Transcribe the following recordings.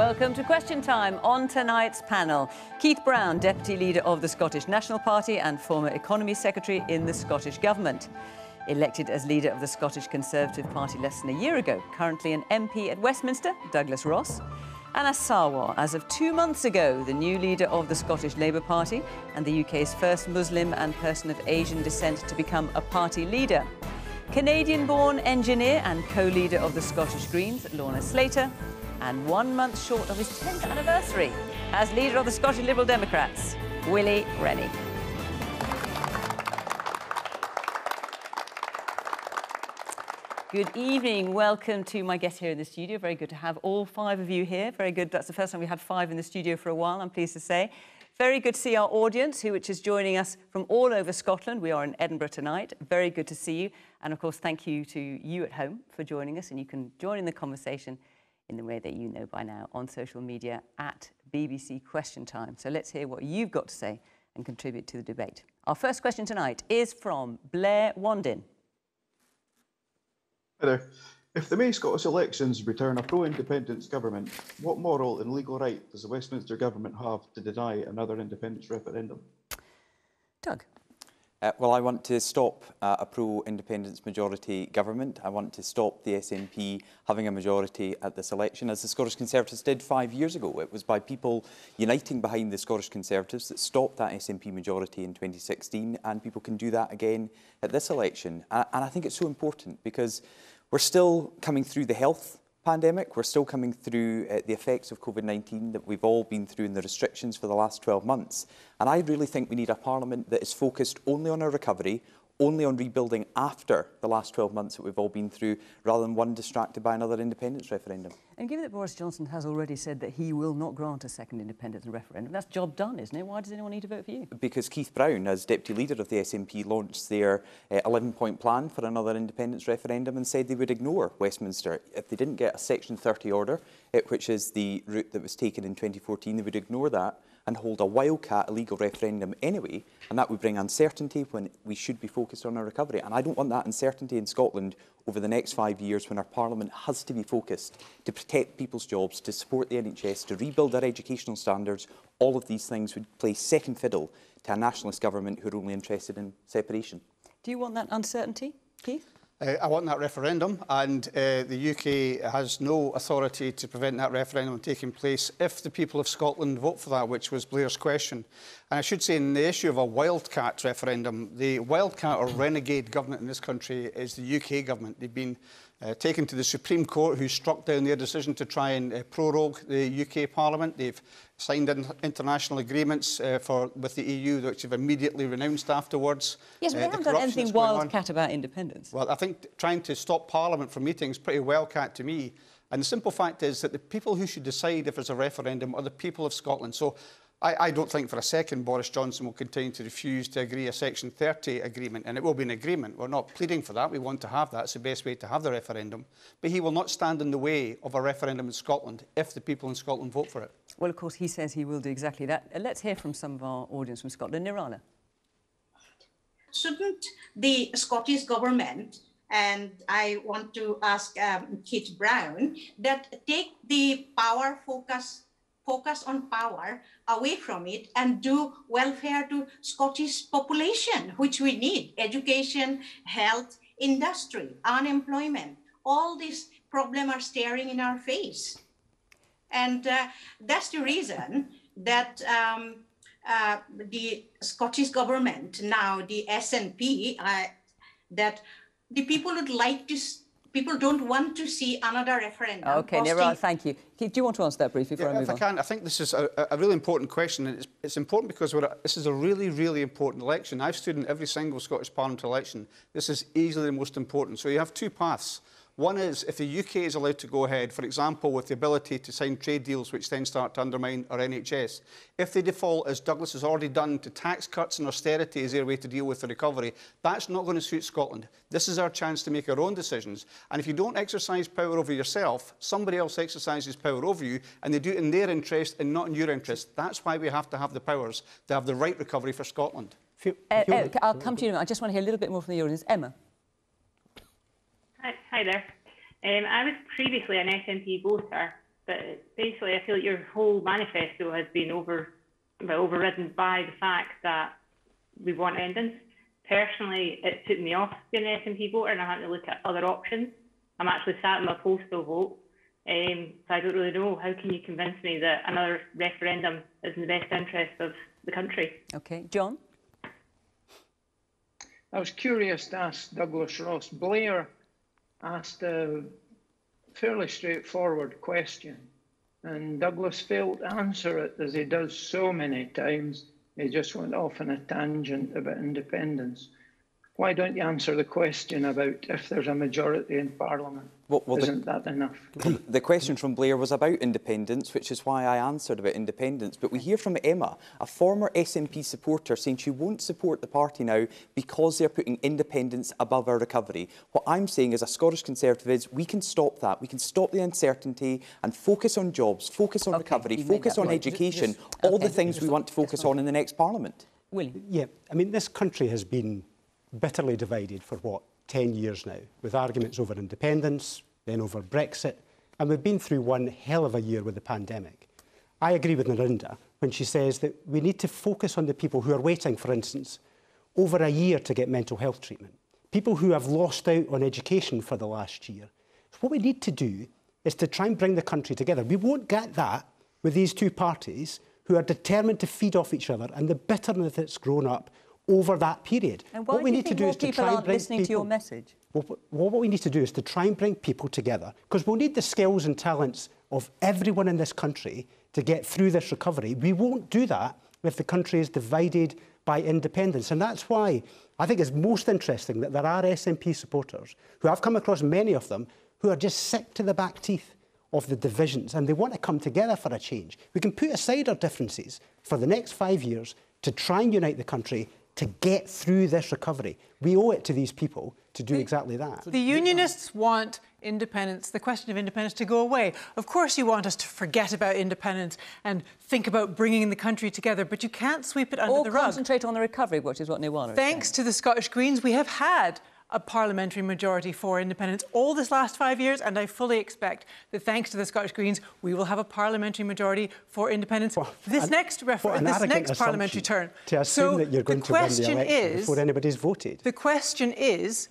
Welcome to Question Time. On tonight's panel, Keith Brown, Deputy Leader of the Scottish National Party and former Economy Secretary in the Scottish Government. Elected as leader of the Scottish Conservative Party less than a year ago, currently an MP at Westminster, Douglas Ross. Anna Sarwar, as of 2 months ago, the new leader of the Scottish Labour Party and the UK's first Muslim and person of Asian descent to become a party leader. Canadian-born engineer and co-leader of the Scottish Greens, Lorna Slater, and 1 month short of his 10th anniversary as leader of the Scottish Liberal Democrats, Willie Rennie. Good evening. Welcome to my guests here in the studio. Very good to have all 5 of you here. Very good. That's the first time we had 5 in the studio for a while, I'm pleased to say. Very good to see our audience, which is joining us from all over Scotland. We are in Edinburgh tonight. Very good to see you. And of course, thank you to you at home for joining us. And you can join in the conversation in the way that you know by now on social media at BBC Question Time. So let's hear what you've got to say and contribute to the debate. Our first question tonight is from Blair Wandin. Hi there. If the May Scottish elections return a pro-independence government, what moral and legal right does the Westminster government have to deny another independence referendum? Doug. Well, I want to stop a pro-independence majority government. I want to stop the SNP having a majority at this election, as the Scottish Conservatives did 5 years ago. It was by people uniting behind the Scottish Conservatives that stopped that SNP majority in 2016, and people can do that again at this election. And I think it's so important because we're still coming through the health pandemic. We're still coming through the effects of COVID-19 that we've all been through and the restrictions for the last 12 months. And I really think we need a parliament that is focused only on our recovery, only on rebuilding after the last 12 months that we've all been through, rather than one distracted by another independence referendum. And given that Boris Johnson has already said that he will not grant a second independence referendum, that's job done, isn't it? Why does anyone need to vote for you? Because Keith Brown, as Deputy Leader of the SNP, launched their 11-point plan for another independence referendum and said they would ignore Westminster. If they didn't get a Section 30 order, which is the route that was taken in 2014, they would ignore that and hold a wildcat illegal referendum anyway, and that would bring uncertainty when we should be focused on our recovery. And I don't want that uncertainty in Scotland over the next 5 years when our Parliament has to be focused to protect people's jobs, to support the NHS, to rebuild our educational standards. All of these things would play second fiddle to a nationalist government who are only interested in separation. Do you want that uncertainty, Keith? I want that referendum, and the UK has no authority to prevent that referendum taking place if the people of Scotland vote for that, which was Blair's question. And I should say, in the issue of a wildcat referendum, the wildcat or renegade government in this country is the UK government. They've been taken to the Supreme Court, who struck down their decision to try and prorogue the UK Parliament. They've signed international agreements with the EU, which have immediately renounced afterwards. Yes, but they haven't done anything wildcat about independence. Well, I think trying to stop Parliament from meeting is pretty wildcat to me. And the simple fact is that the people who should decide if there's a referendum are the people of Scotland. So I don't think for a second Boris Johnson will continue to refuse to agree a Section 30 agreement, and it will be an agreement. We're not pleading for that. We want to have that. It's the best way to have the referendum. But he will not stand in the way of a referendum in Scotland if the people in Scotland vote for it. Well, of course, he says he will do exactly that. Let's hear from some of our audience from Scotland. Nirala. Shouldn't the Scottish government, and I want to ask Keith Brown, that take the power focus on power away from it and do welfare to Scottish population, which we need: education, health, industry, unemployment. All these problems are staring in our face. And that's the reason that the Scottish government, now the SNP, that the people would like to. People don't want to see another referendum. OK, Nirala, thank you. Keith, do you want to answer that briefly before I move on? If I can, I think this is a really important question, and it's important because this is a really, really important election. I've stood in every single Scottish Parliament election. This is easily the most important. So you have 2 paths. One is if the UK is allowed to go ahead, for example, with the ability to sign trade deals which then start to undermine our NHS. If they default, as Douglas has already done, to tax cuts and austerity as their way to deal with the recovery, that's not going to suit Scotland. This is our chance to make our own decisions. And if you don't exercise power over yourself, somebody else exercises power over you, and they do it in their interest and not in your interest. That's why we have to have the powers to have the right recovery for Scotland. I'll come to you in a minute. I just want to hear a little bit more from the audience. Emma. Hi there. I was previously an SNP voter, But basically, I feel like your whole manifesto has been overridden by the fact that we want independence. Personally, it took me off being an SNP voter, and I had to look at other options. I'm actually sat in my postal vote, so I don't really know. How can you convince me that another referendum is in the best interest of the country? OK. John? I was curious to ask Douglas Ross. Blair asked a fairly straightforward question, and Douglas failed to answer it, as he does so many times. He just went off on a tangent about independence. Why don't you answer the question about if there's a majority in Parliament? Isn't that enough? The question from Blair was about independence, which is why I answered about independence. But we hear from Emma, a former SNP supporter, saying she won't support the party now because they're putting independence above our recovery. What I'm saying as a Scottish Conservative is we can stop that. We can stop the uncertainty and focus on jobs, focus on recovery, focus on education, all the things we want to focus on in the next Parliament. Willie? Yeah, I mean, this country has been bitterly divided for, what, 10 years now, with arguments over independence, then over Brexit, and we've been through one hell of a year with the pandemic. I agree with Narinda when she says that we need to focus on the people who are waiting, for instance, over a year to get mental health treatment, people who have lost out on education for the last year. What we need to do is to try and bring the country together. We won't get that with these two parties who are determined to feed off each other and the bitterness that's grown up over that period. And why do you think more people aren't listening to your message? Well, what we need to do is to try and bring people together, because we'll need the skills and talents of everyone in this country to get through this recovery. We won't do that if the country is divided by independence. And that's why I think it's most interesting that there are SNP supporters, who I've come across many of them, who are just sick to the back teeth of the divisions, and they want to come together for a change. We can put aside our differences for the next 5 years to try and unite the country to get through this recovery. We owe it to these people to do exactly that. The Unionists want independence, the question of independence, to go away. Of course you want us to forget about independence and think about bringing the country together, but you can't sweep it under the rug. Or concentrate on the recovery, which is what Nuala is saying. Thanks to the Scottish Greens, we have had a parliamentary majority for independence all this last 5 years, and I fully expect that thanks to the Scottish Greens, we will have a parliamentary majority for independence this next parliamentary turn. To assume that you're going to win the election before anybody's voted. The question is,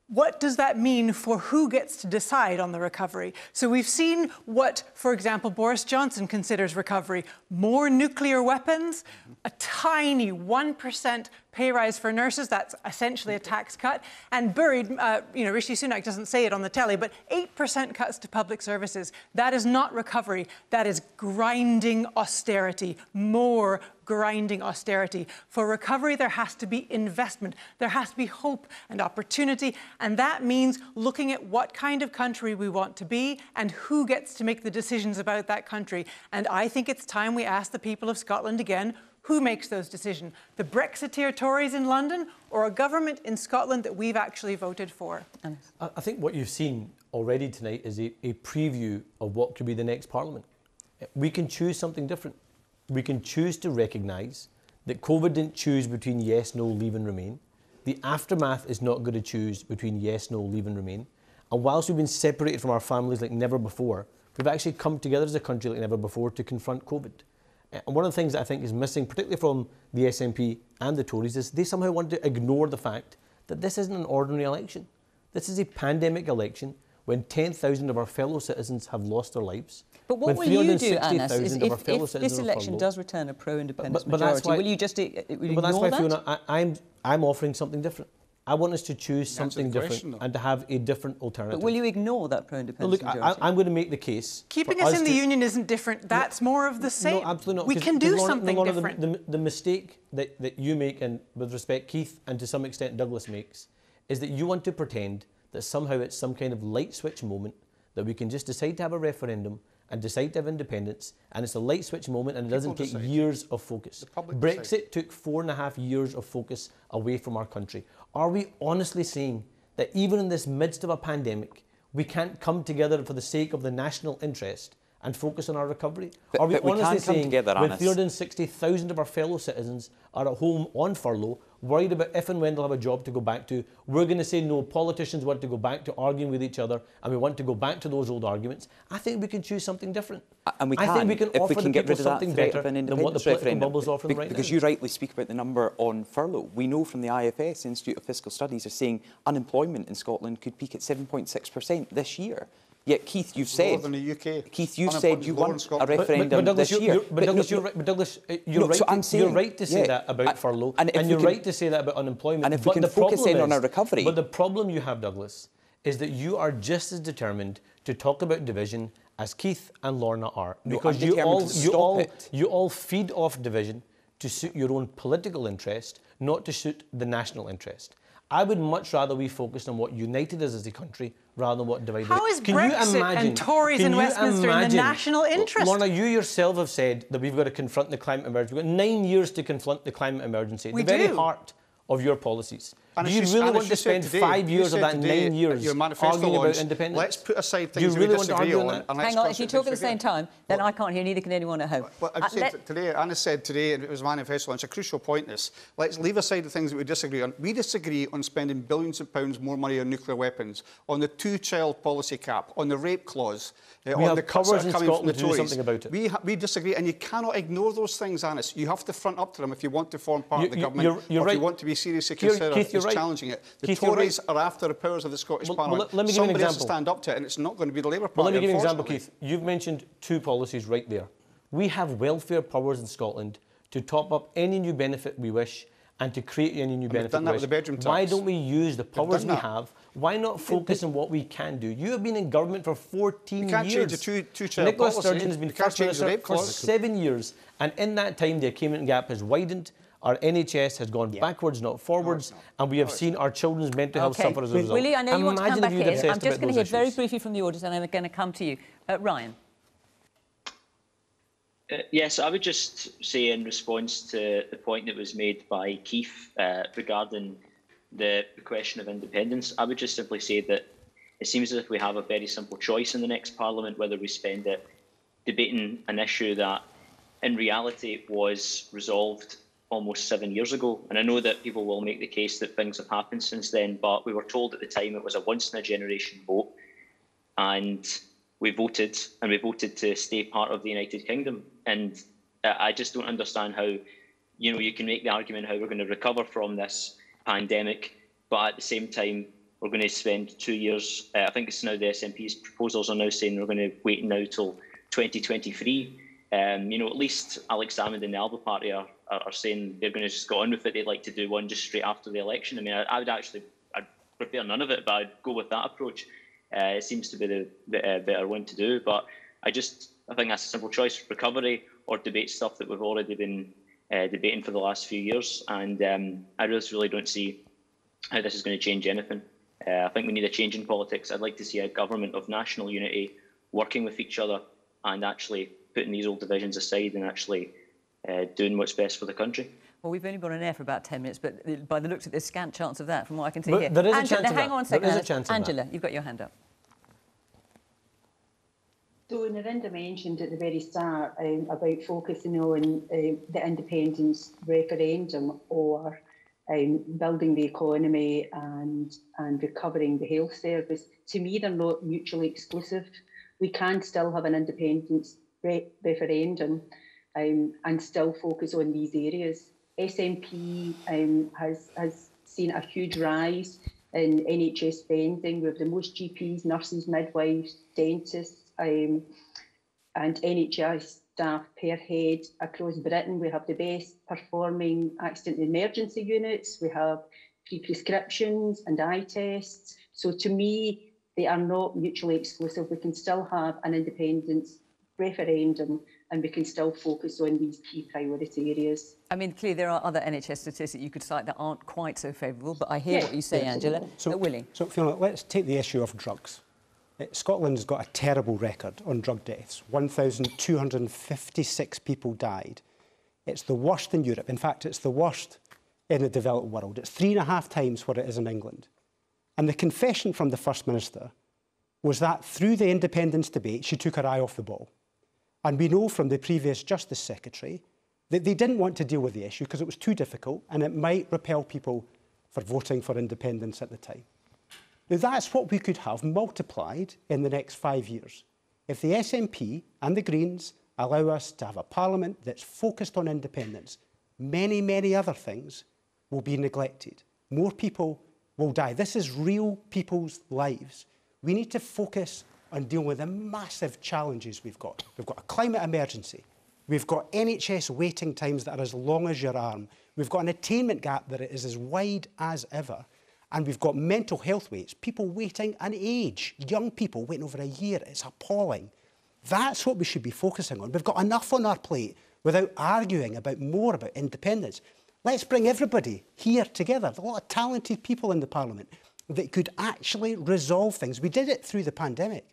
what does that mean for who gets to decide on the recovery? So we've seen what, for example, Boris Johnson considers recovery. More nuclear weapons, a tiny 1% pay rise for nurses, that's essentially a tax cut, and buried, Rishi Sunak doesn't say it on the telly, but 8% cuts to public services. That is not recovery, that is grinding austerity, more grinding austerity. For recovery, there has to be investment, there has to be hope and opportunity, and that means looking at what kind of country we want to be and who gets to make the decisions about that country. And I think it's time we ask the people of Scotland again, who makes those decisions? The Brexiteer Tories in London or a government in Scotland that we've actually voted for? I think what you've seen already tonight is a preview of what could be the next Parliament. We can choose something different. We can choose to recognise that COVID didn't choose between yes, no, leave and remain. The aftermath is not going to choose between yes, no, leave and remain. And whilst we've been separated from our families like never before, we've actually come together as a country like never before to confront COVID. And one of the things that I think is missing, particularly from the SNP and the Tories, is they somehow want to ignore the fact that this isn't an ordinary election. This is a pandemic election when 10,000 of our fellow citizens have lost their lives. But what will you do, Anas, is if this election does return a pro-independence majority, will you just ignore that's why, that? Fiona, I'm offering something different. I want us to choose something different and to have a different alternative. But will you ignore that pro-independence majority? I'm going to make the case. Keeping us in the union isn't different. That's more of the same. No, absolutely not. We can do something different. The mistake that you make, and with respect, Keith, and to some extent Douglas makes, is that you want to pretend that somehow it's some kind of light switch moment that we can just decide to have a referendum and decide to have independence, and it's a light switch moment and it doesn't take years of focus. Brexit took 4.5 years of focus away from our country. Are we honestly saying that even in this midst of a pandemic, we can't come together for the sake of the national interest and focus on our recovery? Are we honestly saying when 360,000 of our fellow citizens are at home on furlough, worried about if and when they'll have a job to go back to. We're going to say, no, politicians want to go back to arguing with each other and we want to go back to those old arguments. I think we can choose something different. And we I think we can if offer we can the get people rid of that something threat better of an than what the independence political referendum. bubbles offer them right Because now. you rightly speak about the number on furlough. We know from the IFS, Institute of Fiscal Studies, are saying unemployment in Scotland could peak at 7.6% this year. Yet, Keith, you've said... More than the UK. Keith, you've said you want a referendum Douglas, this year. Douglas, you're right to say that about furlough, and you're right to say that about unemployment. And if we can focus in on our recovery... But the problem you have, Douglas, is that you are just as determined to talk about division as Keith and Lorna are. Because you all feed off division to suit your own political interest, not to suit the national interest. I would much rather we focused on what united us as a country rather than what divided us. How is Brexit and Tories in Westminster in the national interest? Lorna, you yourself have said that we've got to confront the climate emergency. We've got 9 years to confront the climate emergency. The very heart of your policies. Do you really want to spend 5 years of that 9 years arguing about independence? Let's put aside things you really we want to disagree argue on. that? Hang on, if you talk at the same time, then I can't hear, neither can anyone at home. Well, today, Anna said today, and it was manifesto, and it's a crucial point this, let's leave aside the things that we disagree on. We disagree on spending billions of pounds more money on nuclear weapons, on the two-child policy cap, on the rape clause, on the cuts that are coming from the Tories. Something about it. We disagree, and you cannot ignore those things, Anis. You have to front up to them if you want to form part of the government, or if you want to be seriously considered as challenging it. The Tories are after the powers of the Scottish Parliament. Let me give you an example. Somebody has to stand up to it, and it's not going to be the Labour Party. Well, let me give you an example, Keith. You've mentioned two policies right there. We have welfare powers in Scotland to top up any new benefit we wish and to create any new benefit we wish. With the bedroom tax. Why don't we use the powers we have? Why not focus on what we can do? You have been in government for 14 years. You can't change the two-child Nicola policy. Sturgeon has been First Minister for 7 years, and in that time the attainment gap has widened. Our NHS has gone backwards, not forwards, and we have seen our children's mental health suffer as a result. Willie, I know you want to come back in. I'm just going to hear issues. very briefly from the audience, and I'm going to come to you. Ryan. Yes, I would just say in response to the point that was made by Keith regarding the question of independence, I would just simply say that it seems as if we have a very simple choice in the next Parliament, whether we spend it debating an issue that in reality was resolved almost 7 years ago. And I know that people will make the case that things have happened since then, but we were told at the time it was a once-in-a-generation vote, and we voted to stay part of the United Kingdom. And I just don't understand how, you can make the argument how we're going to recover from this pandemic, but at the same time, we're going to spend 2 years. I think it's now the SNP's proposals are now saying we're going to wait now till 2023. At least Alex Salmond and the Alba Party are saying they're going to just go on with it. They'd like to do one just straight after the election. I mean, I'd prefer none of it, but I'd go with that approach. It seems to be the better one to do. But I think that's a simple choice: recovery or debate stuff that we've already been debating for the last few years. And I just really don't see how this is going to change anything. I think we need a change in politics. I'd like to see a government of national unity working with each other and actually putting these old divisions aside and actually doing what's best for the country. Well, we've only been on air for about 10 minutes, but by the looks of this, scant chance of that, from what I can see but here. There is Angela, a chance of hang that. on a second. There is a chance of Angela, that. you've got your hand up. So Narendra mentioned at the very start about focusing on the independence referendum or building the economy and recovering the health service. To me, they're not mutually exclusive. We can still have an independence referendum and still focus on these areas. SNP has seen a huge rise in NHS spending. We have the most GPs, nurses, midwives, dentists, and NHS staff per head across Britain. We have the best performing accident and emergency units. We have free prescriptions and eye tests. So to me, they are not mutually exclusive. We can still have an independence referendum and we can still focus on these key priority areas. I mean, clearly there are other NHS statistics you could cite that aren't quite so favourable, but I hear what you say, Angela. Willie. So, Fiona, let's take the issue of drugs. Scotland's got a terrible record on drug deaths. 1,256 people died. It's the worst in Europe. In fact, it's the worst in the developed world. It's 3.5 times what it is in England. And the confession from the First Minister was that through the independence debate, she took her eye off the ball. And we know from the previous Justice Secretary They didn't want to deal with the issue because it was too difficult and it might repel people for voting for independence at the time. Now, that's what we could have multiplied in the next 5 years. If the SNP and the Greens allow us to have a parliament that's focused on independence, many, many other things will be neglected. More people will die. This is real people's lives. We need to focus on dealing with the massive challenges we've got. We've got a climate emergency. We've got NHS waiting times that are as long as your arm. We've got an attainment gap that is as wide as ever. And we've got mental health waits, people waiting an age, young people waiting over a year. It's appalling. That's what we should be focusing on. We've got enough on our plate without arguing about more about independence. Let's bring everybody here together. There's a lot of talented people in the Parliament that could actually resolve things. We did it through the pandemic.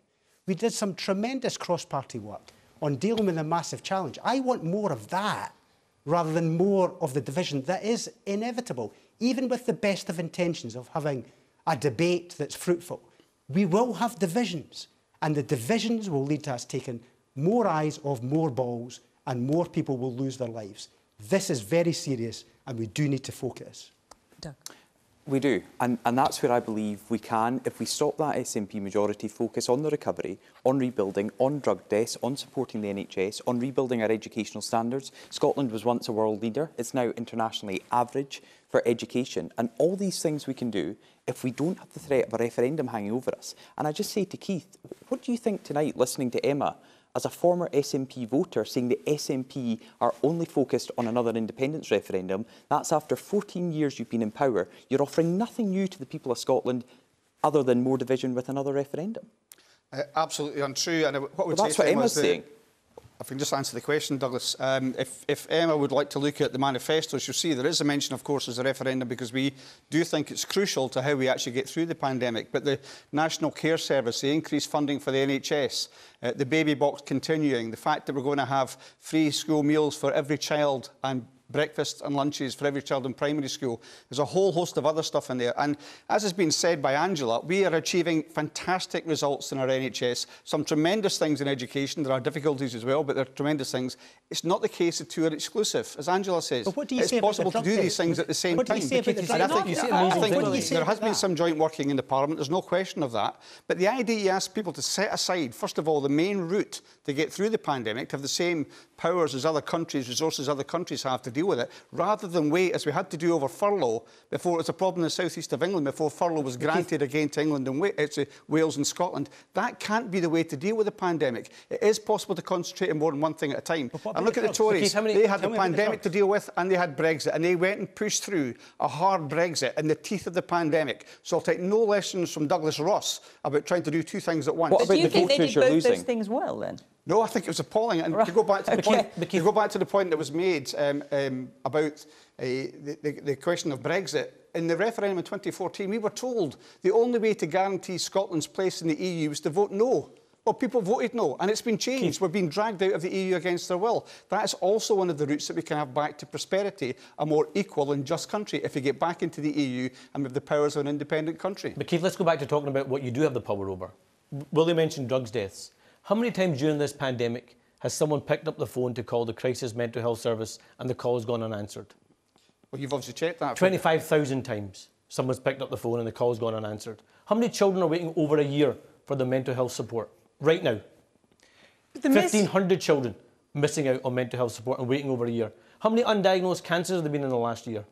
We did some tremendous cross-party work on dealing with a massive challenge. I want more of that rather than more of the division that is inevitable, even with the best of intentions of having a debate that's fruitful. We will have divisions, and the divisions will lead to us taking more eyes off more balls, and more people will lose their lives. This is very serious, and we do need to focus. Doug. We do, and that's where I believe we can, if we stop that SNP majority, focus on the recovery, on rebuilding, on drug deaths, on supporting the NHS, on rebuilding our educational standards. Scotland was once a world leader. It's now internationally average for education. And all these things we can do if we don't have the threat of a referendum hanging over us. And I just say to Keith, what do you think tonight, listening to Emma, as a former SNP voter, saying the SNP are only focused on another independence referendum? That's after 14 years you've been in power. You're offering nothing new to the people of Scotland other than more division with another referendum. Absolutely untrue. And what would that's what Emma's saying. If I can just answer the question, Douglas. If Emma would like to look at the manifesto, she'll see there is a mention, of course, as a referendum, because we do think it's crucial to how we actually get through the pandemic. But the National Care Service, the increased funding for the NHS, the baby box continuing, the fact that we're going to have free school meals for every child and breakfasts and lunches for every child in primary school. There's a whole host of other stuff in there. And as has been said by Angela, we are achieving fantastic results in our NHS. Some tremendous things in education. There are difficulties as well, but there are tremendous things. It's not the case the two are exclusive. As Angela says, it's possible to do these things at the same time. I think there has been some joint working in the Parliament. There's no question of that. But the idea you ask people to set aside, first of all, the main route to get through the pandemic, to have the same powers as other countries, resources other countries have to deal with it, rather than wait, as we had to do over furlough before. It was a problem in the south east of England before furlough was granted again to England and Wales and Scotland. That can't be the way to deal with the pandemic. It is possible to concentrate on more than one thing at a time. And look at the Tories. They had the pandemic to deal with and they had Brexit, and they went and pushed through a hard Brexit in the teeth of the pandemic. So I'll take no lessons from Douglas Ross about trying to do two things at once. But do you think they did both those things well then? No, I think it was appalling. And to go back to the point, that was made about the question of Brexit, in the referendum in 2014, we were told the only way to guarantee Scotland's place in the EU was to vote no. Well, people voted no, and it's been changed. We're being dragged out of the EU against their will. That is also one of the routes that we can have back to prosperity, a more equal and just country, if we get back into the EU and with the powers of an independent country. But Keith, let's go back to talking about what you do have the power over. Willie mentioned drugs deaths. How many times during this pandemic has someone picked up the phone to call the crisis mental health service and the call has gone unanswered? Well, you've obviously checked that. 25,000 times someone's picked up the phone and the call's gone unanswered. How many children are waiting over a year for the mental health support right now? 1,500 children missing out on mental health support and waiting over a year. How many undiagnosed cancers have there been in the last year?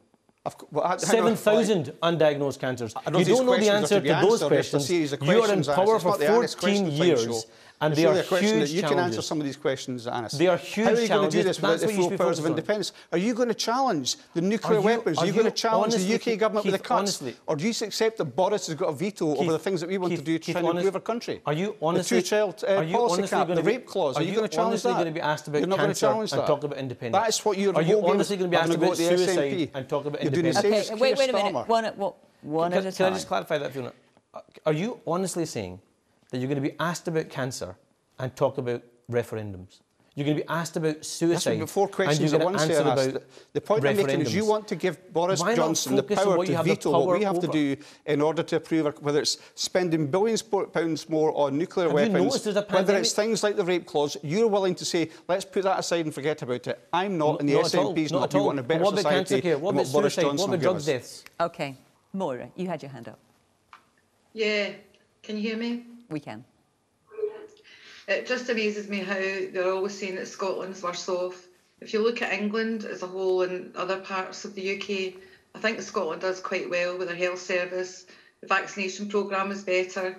7,000 undiagnosed cancers. You don't know the answer to those questions. You are in power for 14 years, and they are huge challenges. You can answer some of these questions, Anis. They are huge challenges. How are you going to do this without the full powers of independence? Are you going to challenge the nuclear weapons? Are you going to challenge the UK government with the cuts? Or do you accept that Boris has got a veto over the things that we want to do to try and improve our country? Are you honestly, the two-child policy cap, the rape clause, are you going to challenge that? Are you honestly going to be asked about cancer and talk about independence? That is what you're... Are you honestly going to be asked about suicide and talk about independence? Okay, wait a minute. One at a time. Can I just clarify that, Fiona? Are you honestly saying that you're going to be asked about cancer and talk about referendums? You're going to be asked about suicide. That's four questions at once there. The point I'm making is you want to give Boris Johnson the power to veto what we have to do in order to approve, whether it's spending billions of pounds more on nuclear weapons, whether it's things like the rape clause. You're willing to say, let's put that aside and forget about it. I'm not, and the SNP's not. You want a better society than what Boris Johnson will give us. OK. Moira, you had your hand up. Yeah. Can you hear me? We can. It just amazes me how they're always saying that Scotland's worse off. If you look at England as a whole and other parts of the UK, I think Scotland does quite well with their health service. The vaccination programme is better.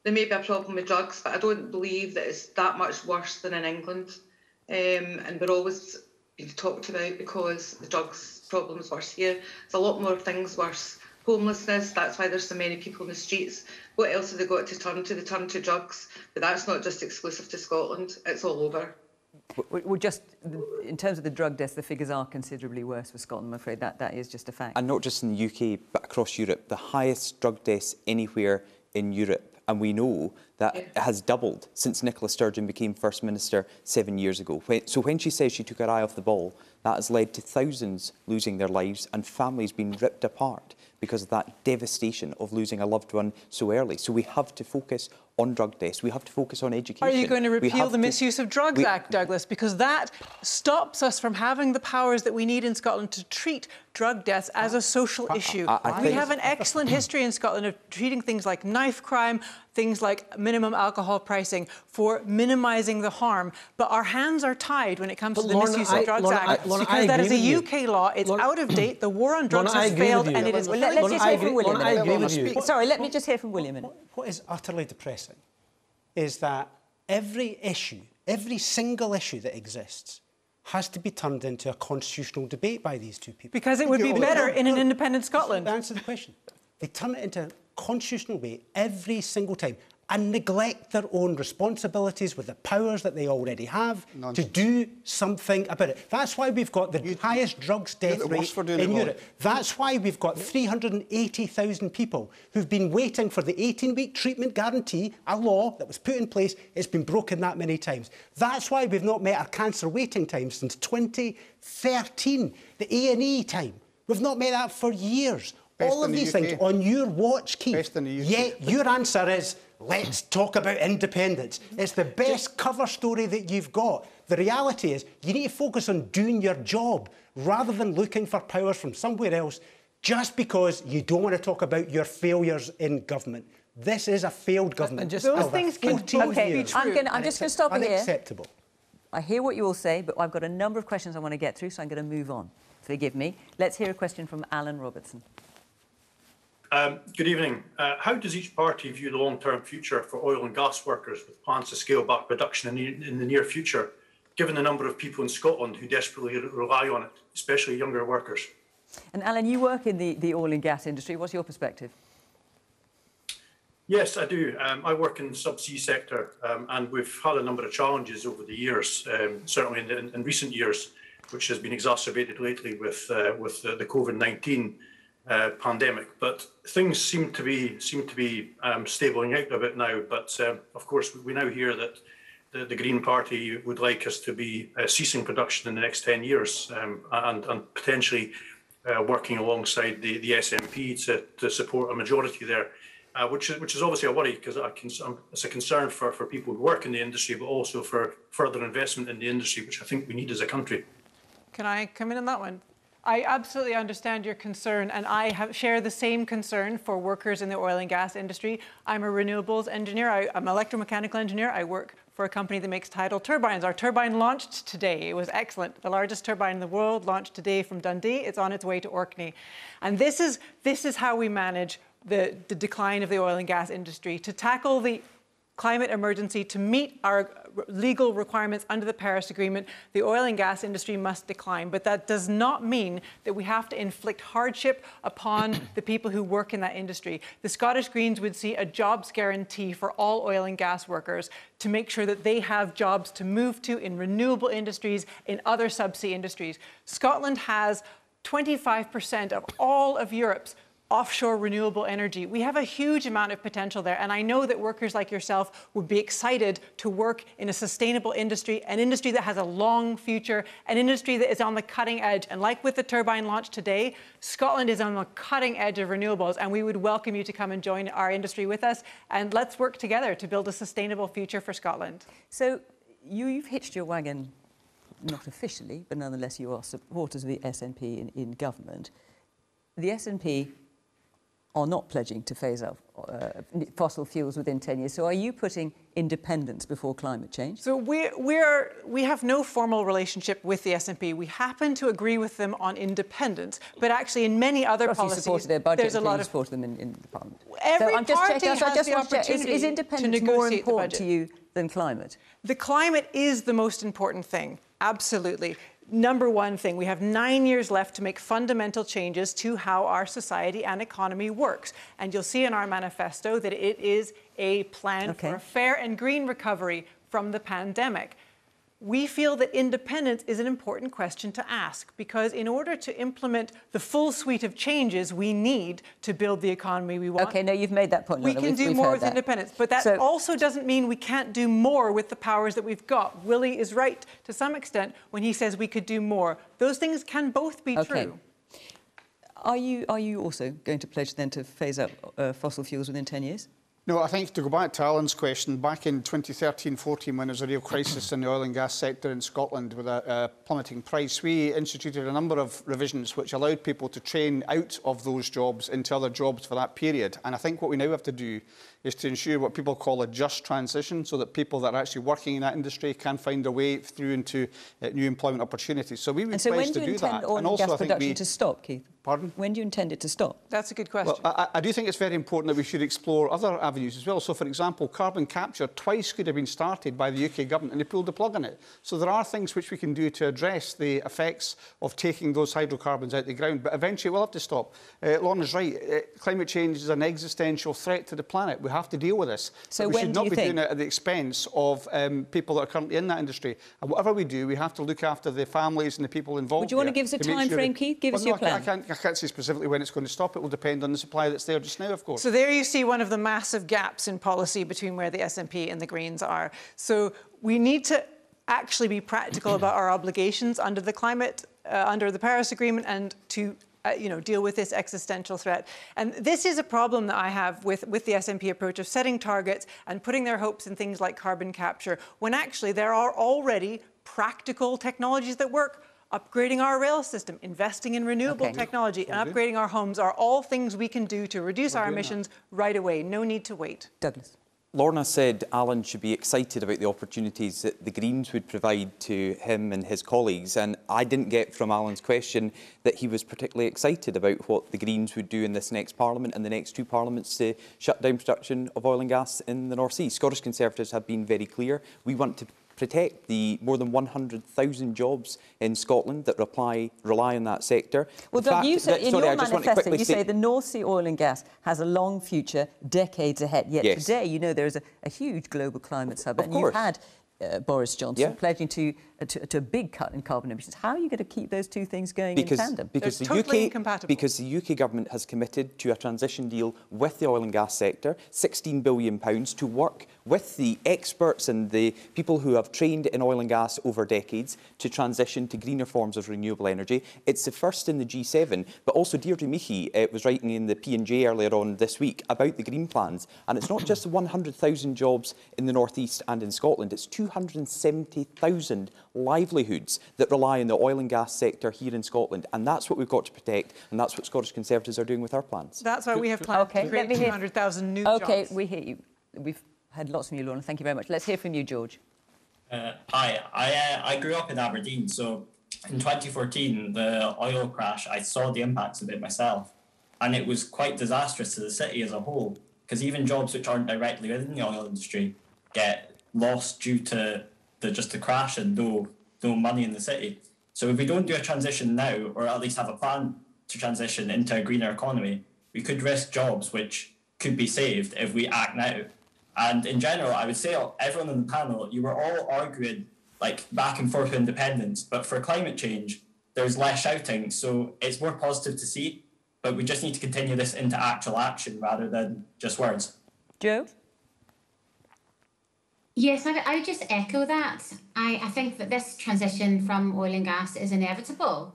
There may be a problem with drugs, but I don't believe that it's that much worse than in England. And we're always being talked about because the drugs problem is worse here. There's a lot more things worse. Homelessness, that's why there's so many people in the streets. What else have they got to turn to? They turn to drugs, but that's not just exclusive to Scotland, it's all over. Well, just in terms of the drug deaths, the figures are considerably worse for Scotland, I'm afraid. That is just a fact. And not just in the UK, but across Europe. The highest drug deaths anywhere in Europe. And we know that it has doubled since Nicola Sturgeon became First Minister 7 years ago. So when she says she took her eye off the ball, that has led to thousands losing their lives and families being ripped apart because of that devastation of losing a loved one so early. So we have to focus on drug deaths. We have to focus on education. Are you going to repeal the Misuse of Drugs Act, Douglas? Because that stops us from having the powers that we need in Scotland to treat drug deaths as a social issue. We have an excellent history in Scotland of treating things like knife crime, things like minimum alcohol pricing for minimising the harm. But our hands are tied when it comes to the Misuse of Drugs Act. Because that is a UK law. It's out of date. The war on drugs has failed and it is... Let's just hear from William. Sorry, let me just hear from William. What is utterly depressing is that every issue, every single issue that exists has to be turned into a constitutional debate by these two people. Because it would be better in an independent Scotland. Answer the question. They turn it into a constitutional debate every single time and neglect their own responsibilities with the powers that they already have to do something about it. That's why we've got the highest drugs death rate in Europe. That's why we've got 380,000 people who've been waiting for the 18-week treatment guarantee, a law that was put in place. It's been broken that many times. That's why we've not met our cancer waiting times since 2013. The A&E time. We've not met that for years. All of these things on your watch, Keith. Yet your answer is, let's talk about independence. It's the best cover story that you've got. The reality is you need to focus on doing your job rather than looking for powers from somewhere else just because you don't want to talk about your failures in government. This is a failed government. Those things can be true. I'm just going to stop here. Unacceptable. I hear what you all say, but I've got a number of questions I want to get through, so I'm going to move on. Forgive me. Let's hear a question from Alan Robertson. Good evening. How does each party view the long-term future for oil and gas workers with plans to scale back production in the near future, given the number of people in Scotland who desperately rely on it, especially younger workers? And Alan, you work in the oil and gas industry. What's your perspective? Yes, I do. I work in the subsea sector, and we've had a number of challenges over the years, certainly in recent years, which has been exacerbated lately with the COVID-19 pandemic. But things seem to be stabling out a bit now. But of course, we now hear that the Green Party would like us to be ceasing production in the next 10 years and potentially working alongside the SNP to support a majority there, which is obviously a worry because it's a concern for people who work in the industry, but also for further investment in the industry, which I think we need as a country. Can I come in on that one? I absolutely understand your concern, and I share the same concern for workers in the oil and gas industry. I'm a renewables engineer. I'm an electromechanical engineer. I work for a company that makes tidal turbines. Our turbine launched today. It was excellent. The largest turbine in the world launched today from Dundee. It's on its way to Orkney. And this is how we manage the decline of the oil and gas industry. To tackle the climate emergency, to meet our legal requirements under the Paris Agreement, the oil and gas industry must decline. But that does not mean that we have to inflict hardship upon the people who work in that industry. The Scottish Greens would see a jobs guarantee for all oil and gas workers to make sure that they have jobs to move to in renewable industries, in other subsea industries. Scotland has 25% of all of Europe's offshore renewable energy. We have a huge amount of potential there, and I know that workers like yourself would be excited to work in a sustainable industry, an industry that has a long future, an industry that is on the cutting edge. And like with the turbine launch today, Scotland is on the cutting edge of renewables, and we would welcome you to come and join our industry with us, and let's work together to build a sustainable future for Scotland. So you've hitched your wagon, not officially, but nonetheless you are supporters of the SNP in government. The SNP are not pledging to phase out fossil fuels within 10 years. So are you putting independence before climate change? So we have no formal relationship with the SNP. We happen to agree with them on independence, but actually in many other policies, you supported their budget, there's a lot of supported them in the Parliament. Every so I'm just party checking, has the opportunity is independence to more negotiate important the to budget. you than climate? The climate is the most important thing, absolutely. Number one thing, we have 9 years left to make fundamental changes to how our society and economy works. And you'll see in our manifesto that it is a plan for a fair and green recovery from the pandemic. We feel that independence is an important question to ask, because in order to implement the full suite of changes we need to build the economy we want. Okay, no, you've made that point. We can do more with independence, but that also doesn't mean we can't do more with the powers that we've got. Willie is right to some extent when he says we could do more. Those things can both be true. Are you also going to pledge then to phase out fossil fuels within 10 years? No, I think to go back to Alan's question, back in 2013-14, when there was a real crisis in the oil and gas sector in Scotland with a plummeting price, we instituted a number of revisions which allowed people to train out of those jobs into other jobs for that period. And I think what we now have to do is to ensure what people call a just transition, so that people that are actually working in that industry can find a way through into new employment opportunities. So we would pledge to do that. Oil and gas production to stop, Keith? Pardon? When do you intend it to stop? That's a good question. Well, I do think it's very important that we should explore other avenues as well. So, for example, carbon capture twice could have been started by the UK government and they pulled the plug on it. So there are things which we can do to address the effects of taking those hydrocarbons out the ground. But eventually we'll have to stop. Lorna's right. Climate change is an existential threat to the planet. We have to deal with this. So we should not be doing it at the expense of people that are currently in that industry. And whatever we do, we have to look after the families and the people involved. Would you want to give us a time frame, Keith? Give us your plan. I can't say specifically when it's going to stop. It will depend on the supply that's there just now, of course. So there you see one of the massive gaps in policy between where the SNP and the Greens are. So we need to actually be practical about our obligations under the climate, under the Paris Agreement, and to deal with this existential threat. And this is a problem that I have with the SNP approach of setting targets and putting their hopes in things like carbon capture, when actually there are already practical technologies that work. Upgrading our rail system, investing in renewable technology, and upgrading our homes are all things we can do to reduce our emissions right away. No need to wait. Douglas. Lorna said Alan should be excited about the opportunities that the Greens would provide to him and his colleagues, and I didn't get from Alan's question that he was particularly excited about what the Greens would do in this next Parliament and the next two Parliaments to shut down production of oil and gas in the North Sea. Scottish Conservatives have been very clear. We want to protect the more than 100,000 jobs in Scotland that rely on that sector. Well, Doug, you said in your manifesto, you say the North Sea oil and gas has a long future, decades ahead. Yet today, you know, there is a huge global climate summit, and you've had Boris Johnson pledging to a big cut in carbon emissions. How are you going to keep those two things going in tandem? Because the UK government has committed to a transition deal with the oil and gas sector, £16 billion to work with the experts and the people who have trained in oil and gas over decades to transition to greener forms of renewable energy. It's the first in the G7, but also Deirdre Meahy was writing in the P&J earlier on this week about the green plans. And it's not just the 100,000 jobs in the North East and in Scotland, it's 270,000 livelihoods that rely on the oil and gas sector here in Scotland. And that's what we've got to protect, and that's what Scottish Conservatives are doing with our plans. That's why we have plans to create 200,000 new jobs. OK, we hear you. We've had lots from you, Lorna. Thank you very much. Let's hear from you, George. Hi, I grew up in Aberdeen, so in 2014, the oil crash, I saw the impacts of it myself, and it was quite disastrous to the city as a whole, because even jobs which aren't directly within the oil industry get lost due to the crash and no money in the city. So if we don't do a transition now, or at least have a plan to transition into a greener economy, we could risk jobs which could be saved if we act now. And in general, I would say everyone on the panel, you were all arguing like back and forth with independence, but for climate change, there's less shouting. So it's more positive to see but we just need to continue this into actual action rather than just words. Jo? Yes, I would just echo that. I think that this transition from oil and gas is inevitable.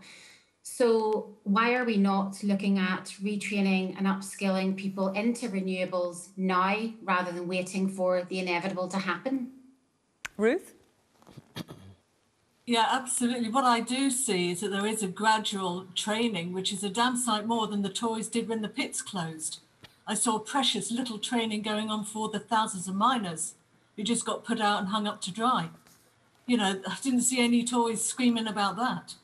So why are we not looking at retraining and upskilling people into renewables now rather than waiting for the inevitable to happen? Ruth? Yeah, absolutely. What I do see is that there is a gradual training, which is a damn sight more than the Tories did when the pits closed. I saw precious little training going on for the thousands of miners who just got put out and hung up to dry. You know, I didn't see any Tories screaming about that.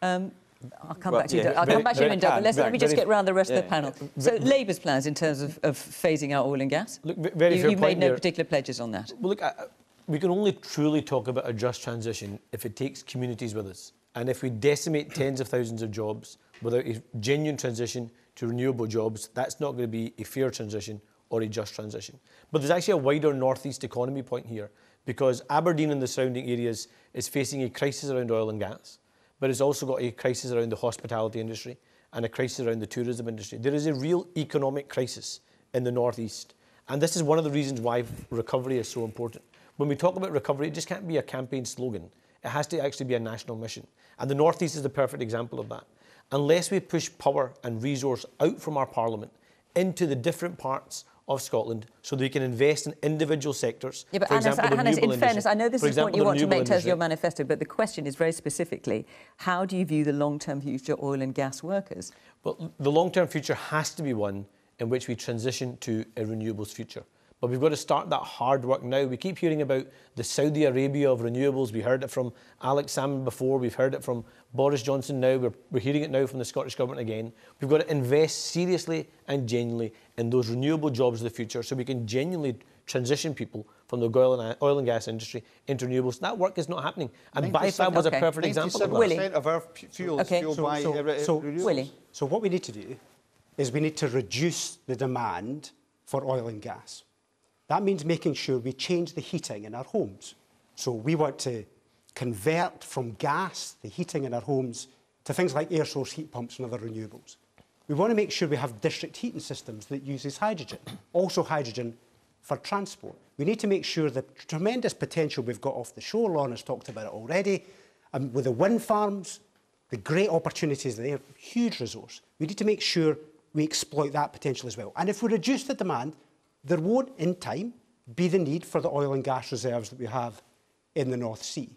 I'll come back to you. I'll come back to you in Doug, but let me just get round the rest of the panel. So Labour's plans in terms of phasing out oil and gas? Look, very fair you point made no there. particular pledges on that. Well, look, we can only truly talk about a just transition if it takes communities with us. And if we decimate tens of thousands of jobs without a genuine transition to renewable jobs, that's not going to be a fair transition or a just transition. But there's actually a wider northeast economy point here, because Aberdeen and the surrounding areas is facing a crisis around oil and gas, but it's also got a crisis around the hospitality industry and a crisis around the tourism industry. There is a real economic crisis in the northeast, and this is one of the reasons why recovery is so important. When we talk about recovery, it just can't be a campaign slogan. It has to actually be a national mission. And the northeast is the perfect example of that. Unless we push power and resource out from our parliament into the different parts of Scotland so they can invest in individual sectors. Yeah, but for example, Anna, in fairness, I know this is a point you want to make in terms of your industry. manifesto, but the question is very specifically, how do you view the long-term future oil and gas workers? Well, the long-term future has to be one in which we transition to a renewables future. But we've got to start that hard work now. We keep hearing about the Saudi Arabia of renewables. We heard it from Alex Salmond before. We've heard it from Boris Johnson now. We're hearing it now from the Scottish Government again. We've got to invest seriously and genuinely in those renewable jobs of the future so we can genuinely transition people from the oil and gas industry into renewables. That work is not happening. And BioFab was a perfect example of that. 97% of our fuel is fueled by renewables. So what we need to do is we need to reduce the demand for oil and gas. That means making sure we change the heating in our homes. So we want to convert from gas, the heating in our homes, to things like air source heat pumps and other renewables. We want to make sure we have district heating systems that uses hydrogen, also hydrogen for transport. We need to make sure the tremendous potential we've got off the shore, Lorna's talked about it already, with the wind farms, the great opportunities there, huge resource. We need to make sure we exploit that potential as well. And if we reduce the demand, there won't, in time, be the need for the oil and gas reserves that we have in the North Sea.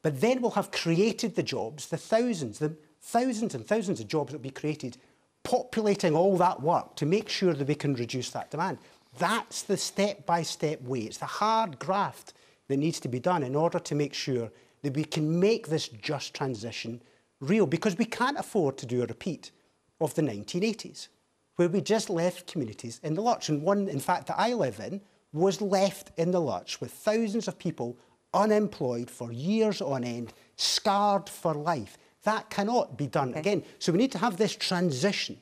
But then we'll have created the jobs, the thousands and thousands of jobs that will be created, populating all that work to make sure that we can reduce that demand. That's the step-by-step way. It's the hard graft that needs to be done in order to make sure that we can make this just transition real, because we can't afford to do a repeat of the 1980s. Where we just left communities in the lurch. And one, in fact, that I live in was left in the lurch with thousands of people unemployed for years on end, scarred for life. That cannot be done again. So we need to have this transition.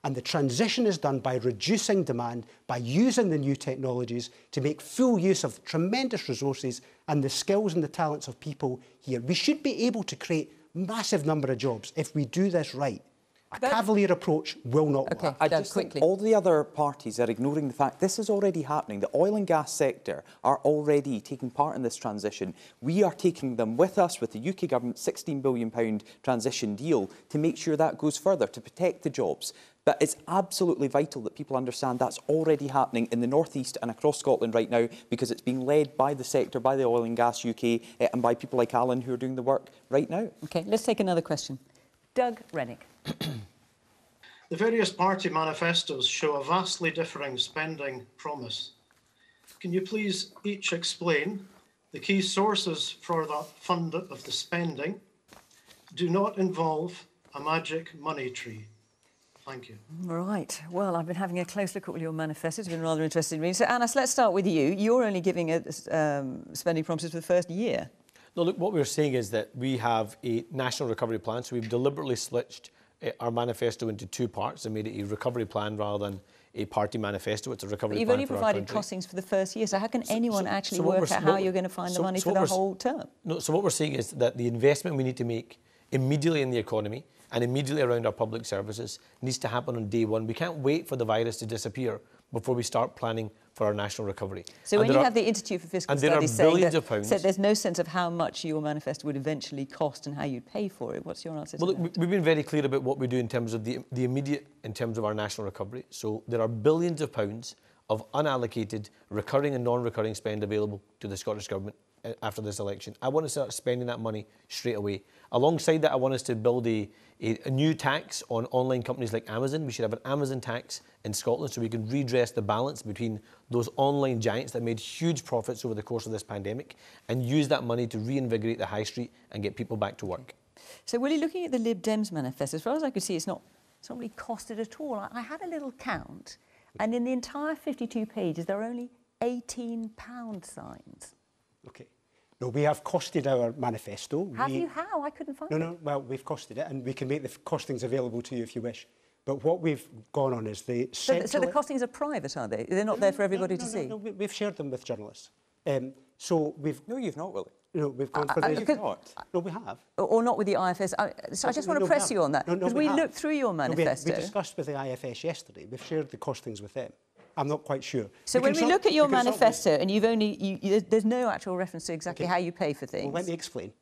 And the transition is done by reducing demand, by using the new technologies to make full use of the tremendous resources and the skills and the talents of people here. We should be able to create a massive number of jobs if we do this right. A cavalier approach will not work. I just think all the other parties are ignoring the fact this is already happening. The oil and gas sector are already taking part in this transition. We are taking them with us with the UK government's £16 billion transition deal to make sure that goes further, to protect the jobs. But it's absolutely vital that people understand that's already happening in the North East and across Scotland right now, because it's being led by the sector, by the Oil and Gas UK, and by people like Alan who are doing the work right now. OK, let's take another question. Doug Rennick. The various party manifestos show a vastly differing spending promise. Can you please each explain the key sources for that fund of the spending do not involve a magic money tree? Thank you. Right. Well, I've been having a close look at all your manifestos. It's been rather interesting reading. So, Anna, let's start with you. You're only giving spending promises for the first year. No, look, what we're saying is that we have a national recovery plan, so we've deliberately switched our manifesto into two parts and made it a recovery plan rather than a party manifesto. It's a recovery plan. You've only provided costings for the first year, so how can anyone actually work out how you're going to find the money for the whole term? No, so what we're saying is that the investment we need to make immediately in the economy and immediately around our public services needs to happen on day one. We can't wait for the virus to disappear before we start planning for our national recovery. So when you have the Institute for Fiscal Studies saying that there's no sense of how much your manifesto would eventually cost and how you'd pay for it, what's your answer to that? Well, we've been very clear about what we do in terms of the immediate, in terms of our national recovery. So there are billions of pounds of unallocated recurring and non-recurring spend available to the Scottish Government after this election. I want to start spending that money straight away. Alongside that, I want us to build a new tax on online companies like Amazon. We should have an Amazon tax in Scotland so we can redress the balance between those online giants that made huge profits over the course of this pandemic and use that money to reinvigorate the high street and get people back to work. So, Willie, looking at the Lib Dems manifesto, as far as I could see, it's not really costed at all. I had a little count, and in the entire 52 pages, there are only 18 pound signs. OK. No, we have costed our manifesto. Have you? How? I couldn't find it. No, well, we've costed it, and we can make the costings available to you if you wish. But what we've gone on is the central... So the costings are private, are they? They're not there for everybody to see? No, we've shared them with journalists. So we've... No, you've not, Willie. No, we've gone for the... You've not. No, we have. Or not with the IFS. So I just want to press you on that, because we looked through your manifesto. We discussed with the IFS yesterday. We've shared the costings with them. I'm not quite sure. So when we look at your manifesto, and you've only... there's no actual reference to exactly how you pay for things. Well, let me explain.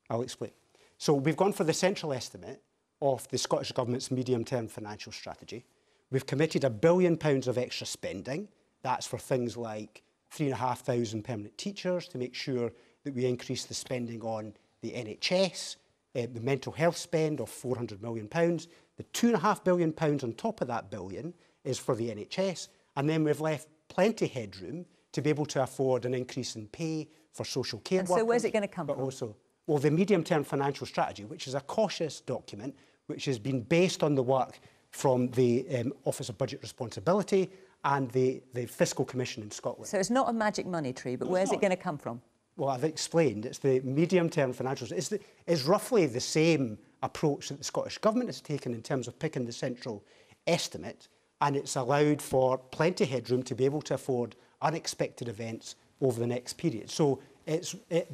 I'll explain. So we've gone for the central estimate of the Scottish Government's medium-term financial strategy. We've committed £1 billion of extra spending. That's for things like 3,500 permanent teachers to make sure that we increase the spending on the NHS, the mental health spend of £400 million. The £2.5 billion on top of that billion is for the NHS. And then we've left plenty headroom to be able to afford an increase in pay for social care workers. So where's it going to come from? Also, well, the medium-term financial strategy, which is a cautious document, which has been based on the work from the Office of Budget Responsibility and the Fiscal Commission in Scotland. So it's not a magic money tree, but where's it going to come from? Well, I've explained. It's the medium-term financial... It's roughly the same approach that the Scottish Government has taken in terms of picking the central estimate, and it's allowed for plenty of headroom to be able to afford unexpected events over the next period. So,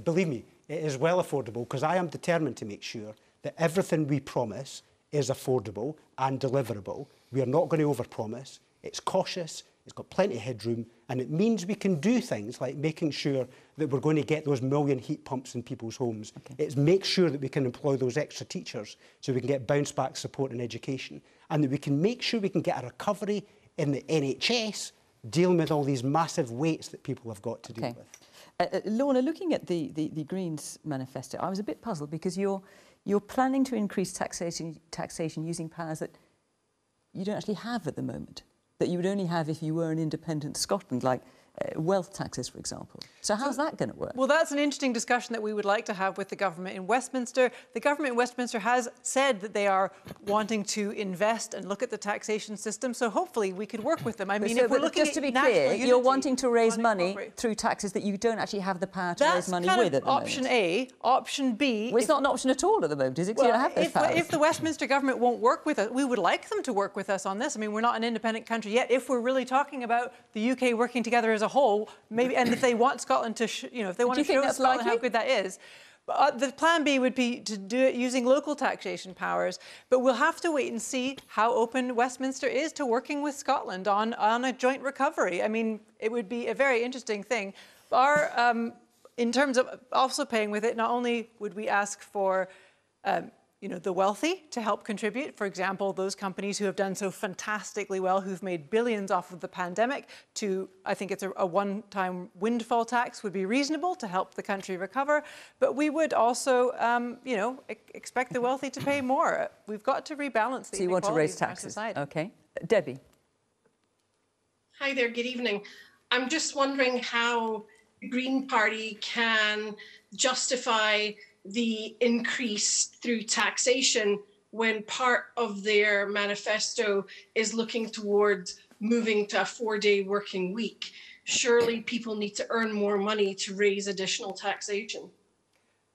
believe me, it is well affordable, because I am determined to make sure that everything we promise is affordable and deliverable. We are not going to overpromise. It's cautious, it's got plenty of headroom, and it means we can do things like making sure that we're going to get those 1 million heat pumps in people's homes. Okay. It's make sure that we can employ those extra teachers so we can get bounce-back support in education, and that we can make sure we can get a recovery in the NHS, dealing with all these massive weights that people have got to deal with. Lorna, looking at the Greens manifesto, I was a bit puzzled, because you're planning to increase taxation using powers that you don't actually have at the moment, that you would only have if you were an independent Scotland, like wealth taxes, for example. So how's that going to work? Well, that's an interesting discussion that we would like to have with the government in Westminster. The government in Westminster has said that they are wanting to invest and look at the taxation system, so hopefully we could work with them. I mean, if we're looking just to be clear, you're wanting to raise money through taxes that you don't actually have the power to raise money with at the moment. That's kind of option A. Option B... Well, it's not an option at all at the moment, is it? Well, you don't have those powers. If the Westminster government won't work with us, we would like them to work with us on this. I mean, we're not an independent country yet. If we're really talking about the UK working together as a whole, maybe, and if they want Scotland to, if they want to show Scotland how good that is. But the plan B would be to do it using local taxation powers, but we'll have to wait and see how open Westminster is to working with Scotland on a joint recovery. I mean, it would be a very interesting thing. In terms of also paying with it, not only would we ask for the wealthy to help contribute. For example, those companies who have done so fantastically well, who've made billions off of the pandemic, I think it's a one-time windfall tax would be reasonable to help the country recover. But we would also, expect the wealthy to pay more. We've got to rebalance the inequalities. So you want to raise taxes? Okay. Debbie. Hi there, good evening. I'm just wondering how the Green Party can justify the increase through taxation when part of their manifesto is looking towards moving to a 4-day working week. Surely people need to earn more money to raise additional taxation.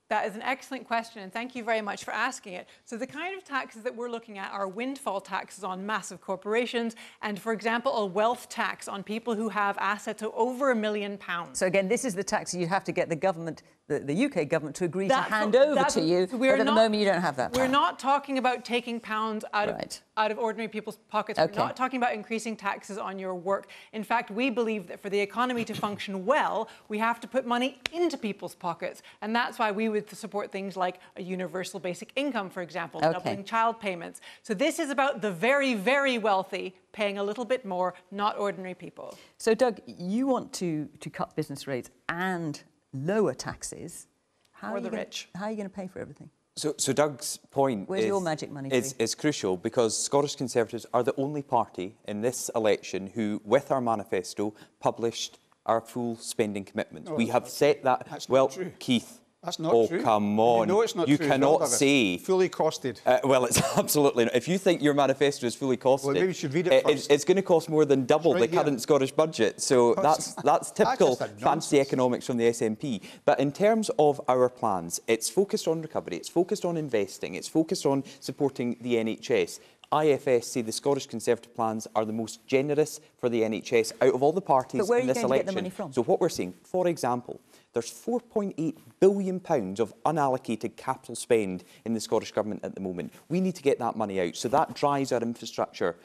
That is an excellent question, and thank you very much for asking it. So the kind of taxes that we're looking at are windfall taxes on massive corporations and, for example, a wealth tax on people who have assets of over £1 million. So again, this is the tax you'd have to get the government the UK government to agree to hand over to you, but at the moment you don't have that power. We're not talking about taking pounds out of ordinary people's pockets. Okay. We're not talking about increasing taxes on your work. In fact, we believe that for the economy to function well, we have to put money into people's pockets. And that's why we would support things like a universal basic income, for example, doubling child payments. So this is about the very, very wealthy paying a little bit more, not ordinary people. So, Doug, you want to cut business rates and lower taxes. How are you going to pay for everything? So Doug's point Where's your magic money, is crucial, because Scottish Conservatives are the only party in this election who, with our manifesto, published our full spending commitments. We have set that. That's well, not true. Keith. That's not true. Oh, come on. You know it's not you true. cannot say... Fully costed. Well, it's absolutely not. If you think your manifesto is fully costed... Well, maybe you should read it first. It's going to cost more than double the current Scottish budget. So that's typical fancy economics from the SNP. But in terms of our plans, it's focused on recovery, it's focused on investing, it's focused on supporting the NHS. IFS say the Scottish Conservative plans are the most generous for the NHS out of all the parties in this election. But where are you going to get the money from? So what we're saying, for example, there's £4.8 billion of unallocated capital spend in the Scottish Government at the moment. We need to get that money out. So that drives our infrastructure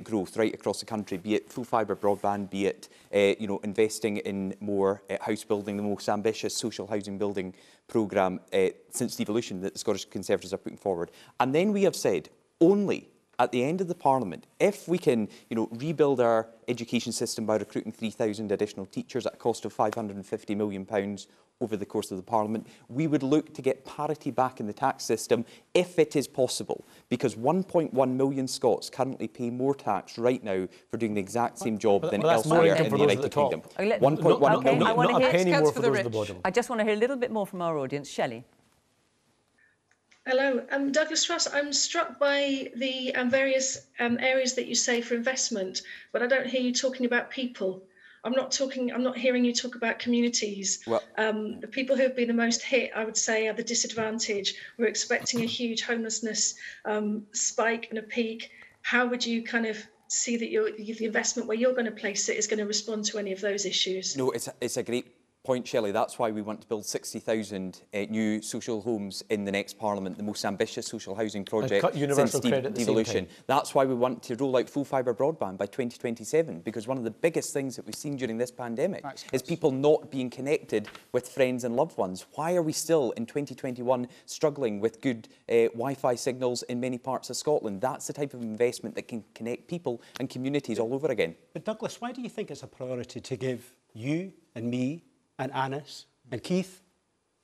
growth right across the country, be it full fibre broadband, be it investing in more house building, the most ambitious social housing building programme since devolution that the Scottish Conservatives are putting forward. And then we have said, only at the end of the Parliament, if we can rebuild our education system by recruiting 3,000 additional teachers at a cost of £550 million over the course of the Parliament, we would look to get parity back in the tax system if it is possible, because 1.1 million Scots currently pay more tax right now for doing the exact same job than elsewhere in the United Kingdom. 1.1 million. Not a penny more for those at the bottom. I just want to hear a little bit more from our audience. Shelley. Hello, Douglas Truss. I'm struck by the various areas that you say for investment, but I don't hear you talking about people. I'm not hearing you talk about communities. Well, the people who have been the most hit, I would say, are the disadvantaged. We're expecting a huge homelessness spike and a peak. How would you kind of see that the investment where you're going to place it is going to respond to any of those issues? No, it's a great point, Shelley. That's why we want to build 60,000 new social homes in the next Parliament, the most ambitious social housing project since devolution. That's why we want to roll out full fibre broadband by 2027, because one of the biggest things that we've seen during this pandemic is people not being connected with friends and loved ones. Why are we still in 2021 struggling with good Wi-Fi signals in many parts of Scotland? That's the type of investment that can connect people and communities all over again. But Douglas, why do you think it's a priority to give you and me and Anis and Keith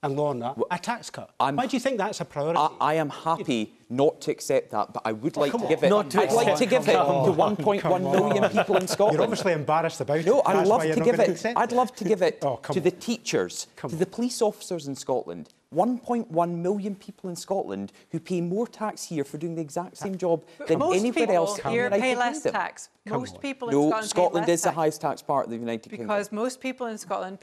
and Lorna a tax cut? Why do you think that's a priority? I am happy not to accept that, but I would like to give it. I'd like to give it to 1.1 million people in Scotland. You're obviously embarrassed about it. No, I'd love to give it. I'd love to give it to the teachers, to the police officers in Scotland. 1.1 million people in Scotland who pay more tax here for doing the exact same job than anywhere else in the United Kingdom. Pay less tax. Most people in Scotland Scotland pay is the highest tax part of the United Kingdom. Because most people in Scotland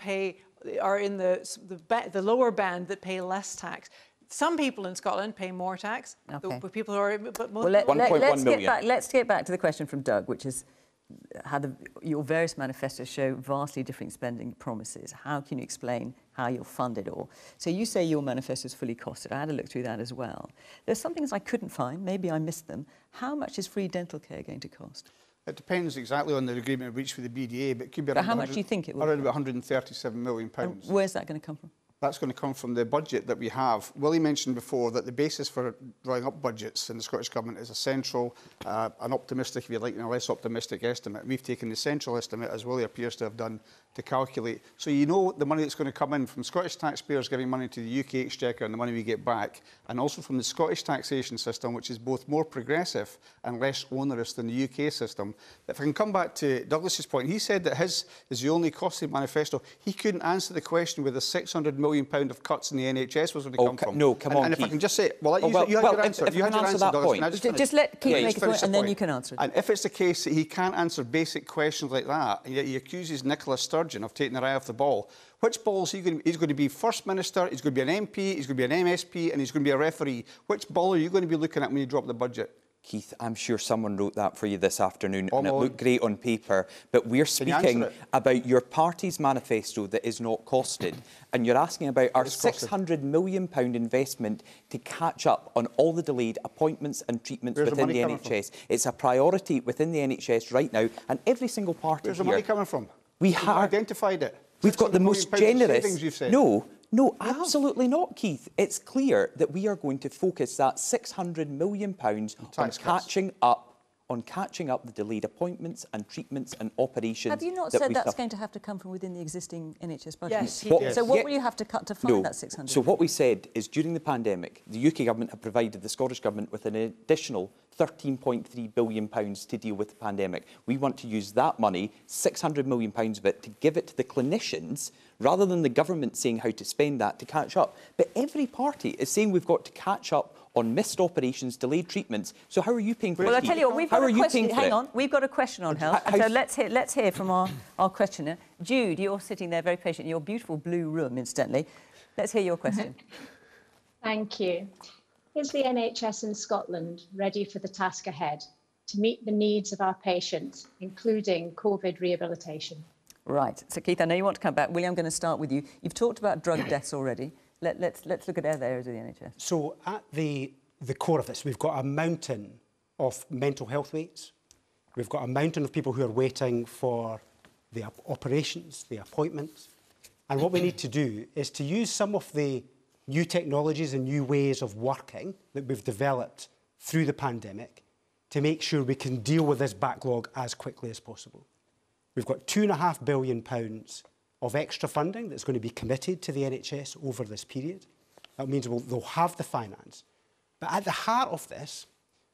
are in the lower band that pay less tax. Some people in Scotland pay more tax. Okay. The people who are, but most let's get back to the question from Doug, which is how your various manifestos show vastly different spending promises. How can you explain how you'll fund it all? So you say your manifesto is fully costed. I had a look through that as well. There's some things I couldn't find. Maybe I missed them. How much is free dental care going to cost? It depends exactly on the agreement reached with the BDA, but it could be around how much do you think it will around about £137 million. And where's that going to come from? That's going to come from the budget that we have. Willie mentioned before that the basis for drawing up budgets in the Scottish Government is a central, an optimistic, if you like, and a less optimistic estimate. We've taken the central estimate, as Willie appears to have done, to calculate. So you know the money that's going to come in from Scottish taxpayers giving money to the UK Exchequer and the money we get back, and also from the Scottish taxation system, which is both more progressive and less onerous than the UK system. If I can come back to Douglas's point, he said that his is the only costly manifesto. He couldn't answer the question where the £600 million of cuts in the NHS was going to come from. No, come on, and if Keith. I can just say, well, you had your answer. You had your answer, Douglas. Just let Keith make a point, and then you can answer it. And if it's the case that he can't answer basic questions like that, and yet he accuses Nicola Sturgeon of taking their eye off the ball, which ball is he going to be? He's going to be First Minister, he's going to be an MP, he's going to be an MSP, and he's going to be a referee. Which ball are you going to be looking at when you drop the budget? Keith, I'm sure someone wrote that for you this afternoon and it looked great on paper, but we're speaking about your party's manifesto that is not costed, and you're asking about our £600 million investment to catch up on all the delayed appointments and treatments within the NHS. It's a priority within the NHS right now, and every single party Where's the money coming from? We have identified it. We've got the most generous. You've said. No, absolutely not, Keith. It's clear that we are going to focus that £600 million on catching up the delayed appointments and treatments and operations. Have you not said that's going to have to come from within the existing NHS budget? Yes. So what will you have to cut to find that 600? So what we said is during the pandemic, the UK government have provided the Scottish government with an additional £13.3 billion to deal with the pandemic. We want to use that money, £600 million of it, to give it to the clinicians, rather than the government saying how to spend that to catch up. But every party is saying we've got to catch up on missed operations, delayed treatments. So how are you paying for it? Well, I'll tell you what, we've got a question. Hang on, we've got a question on health. So let's hear from our questioner. Jude, you're sitting there very patient in your beautiful blue room, incidentally. Let's hear your question. Thank you. Is the NHS in Scotland ready for the task ahead to meet the needs of our patients, including COVID rehabilitation? Right. So, Keith, I know you want to come back. Willie, I'm going to start with you. You've talked about drug deaths already. Let's look at other areas of the NHS. So, at the core of this, we've got a mountain of mental health waits. We've got a mountain of people who are waiting for the operations, the appointments. And what we need to do is to use some of the new technologies and new ways of working that we've developed through the pandemic to make sure we can deal with this backlog as quickly as possible. We've got £2.5 billion of extra funding that's going to be committed to the NHS over this period. That means they'll have the finance. But at the heart of this,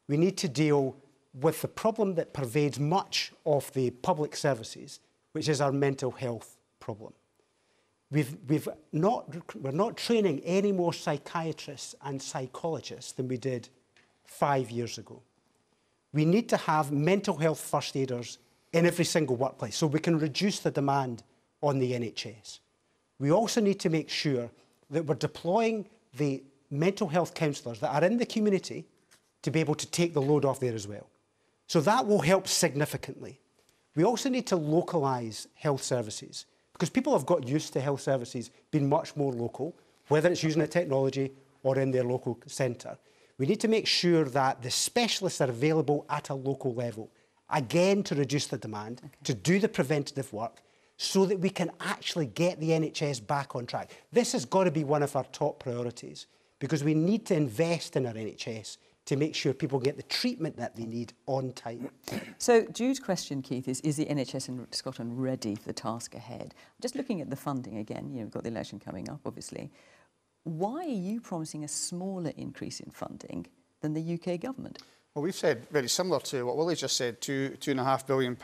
we need to deal with the problem that pervades much of the public services, which is our mental health problem. We're not training any more psychiatrists and psychologists than we did 5 years ago. We need to have mental health first aiders in every single workplace so we can reduce the demand on the NHS. We also need to make sure that we're deploying the mental health counsellors that are in the community to be able to take the load off there as well. So that will help significantly. We also need to localise health services, because people have got used to health services being much more local, whether it's using a technology or in their local centre. We need to make sure that the specialists are available at a local level, again to reduce the demand, to do the preventative work, so that we can actually get the NHS back on track. This has got to be one of our top priorities, because we need to invest in our NHS to make sure people get the treatment that they need on time. So Jude's question, Keith, is the NHS in Scotland ready for the task ahead? Just looking at the funding again, we've got the election coming up, obviously. Why are you promising a smaller increase in funding than the UK government? Well, we've said very similar to what Willie just said, £2.5 billion.